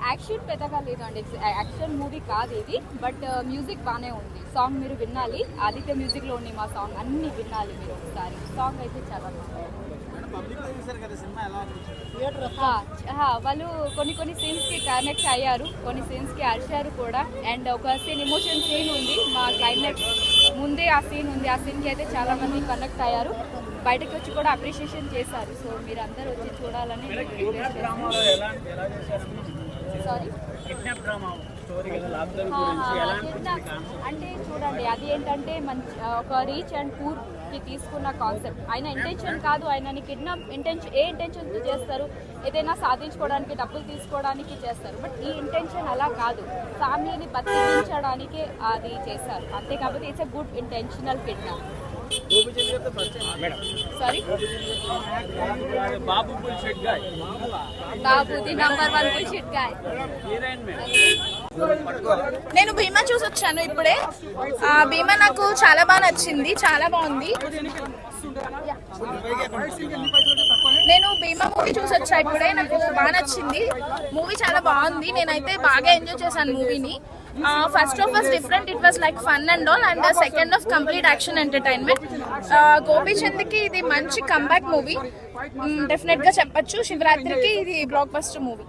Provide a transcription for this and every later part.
Action పెద్దగా లేదండి, action movie కాదు ఇది. బట్ మ్యూజిక్ బాగానే ఉంది. సాంగ్ మీరు వినాలి, ఆదిత్య మ్యూజిక్ లో ఉంది మా సాంగ్, అన్ని వినాలి మీరు ఒకసారి. సాంగ్ అయితే చాలా బాగుంది. వాళ్ళు కొన్ని సీన్స్ కి కనెక్ట్ అయ్యారు, కొన్ని సీన్స్ కి అరిచారు కూడా. అండ్ ఒక సీన్ ఎమోషన్ సీన్ ఉంది, మా క్లైమాక్స్ ముందే ఆ సీన్ ఉంది. ఆ సీన్ కి అయితే చాలా మంది కనెక్ట్ అయ్యారు, బయటకు వచ్చి కూడా అప్రిషియేషన్ చేశారు. సో మీరు అందరూ వచ్చి చూడాలని. సారీ అంటే చూడండి, అది ఏంటంటే మంచి ఒక రీచ్ అండ్ పూర్ కి తీసుకున్న కాన్సెప్ట్. ఆయన ఇంటెన్షన్ కాదు, ఆయనని కిడ్నాప్ ఏ ఇంటెన్షన్ చేస్తారు, ఏదైనా సాధించుకోవడానికి, డబ్బులు తీసుకోవడానికి చేస్తారు. బట్ ఈ ఇంటెన్షన్ అలా కాదు, ఫ్యామిలీని బతికించడానికి అది చేశారు అంతే. కాబట్టి it's a good intentional kidnap. Babu the number 1 bullshit guy. నేను భీమా చూసి వచ్చాను ఇప్పుడే. భీమా నాకు చాలా బాగా నచ్చింది, చాలా బాగుంది. నేను భీమా మూవీ చూసి వచ్చా ఇప్పుడే, నాకు బాగా నచ్చింది. మూవీ చాలా బాగుంది, నేనైతే బాగా ఎంజాయ్ చేశాను మూవీని. First half was different, it was like fun and all, and second half complete action entertainment. Gopichand కి ఇది మంచి కంబ్యాక్ మూవీ, డెఫినెట్ గా చెప్పొచ్చు. శివరాత్రికి ఇది blockbuster movie.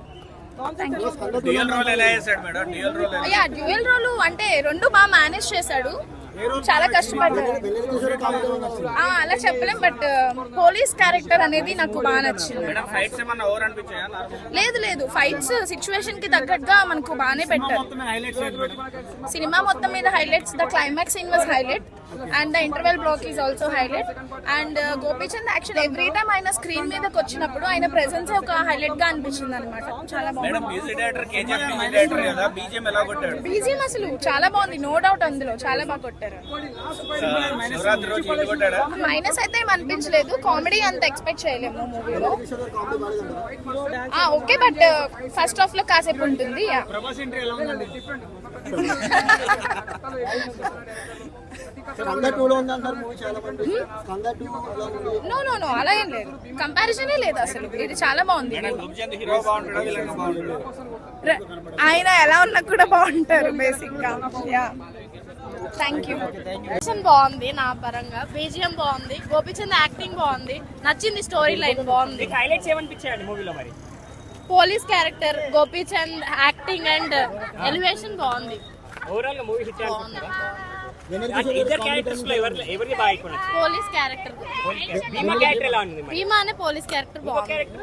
Dual role అంటే రెండు బాగా మేనేజ్ చేశాడు, చాలా కష్టపడ్డాడు. అలా చెప్పలేం, బట్ పోలీస్ క్యారెక్టర్ అనేది నాకు బాగా నచ్చింది. లేదు ఫైట్స్ సిచ్యువేషన్ కి తగ్గట్టుగా మనకు బాగానే పెట్టారు. సినిమా మొత్తం మీద highlights, the climax scene was highlight and the interval block is also highlight. And Gopichand action every time ఆయన స్క్రీన్ మీదకి వచ్చినప్పుడు ఆయన ప్రెసెన్స్ ఒక హైలైట్ గా అనిపించింది అనమాట. చాలా బాగుంది. బీజిఎం అసలు చాలా బాగుంది, నో డౌట్, అందులో చాలా బాగా కొట్టారు. మైనస్ అయితే ఏం అనిపించలేదు, కామెడీ అంత ఎక్స్పెక్ట్ చేయలేము మూవీలో. ఓకే, బట్ ఫస్ట్ హాఫ్ లో కాసేపు ఉంటుంది. నో అలా ఏం లేదు, కంపారిజనే లేదు అసలు. ఇది చాలా బాగుంది. ఆయన ఎలా ఉన్నా కూడా బాగుంటారు బేసిక్ గా. Thank you. బాగుంది, నా పరంగా బీజిఎం బాగుంది, గోపీచంద్ యాక్టింగ్ బాగుంది, నచ్చింది, స్టోరీ లైన్ బాగుంది. హైలైట్స్ ఏమనిపించాయండి మూవీలో మరి? Police character, Gopichand acting and elevation బాగుంది. ఓవరాల్ గా మూవీ హిట్ అవుతుంది. ఇద్దరు క్యారెక్టర్స్ లో ఎవరికి బాగా ఎక్కువ నచ్చింది? Police character. భీమా క్యారెక్టర్ ఎలా ఉంది? భీమా అనే పోలీస్ క్యారెక్టర్ బాగుంది.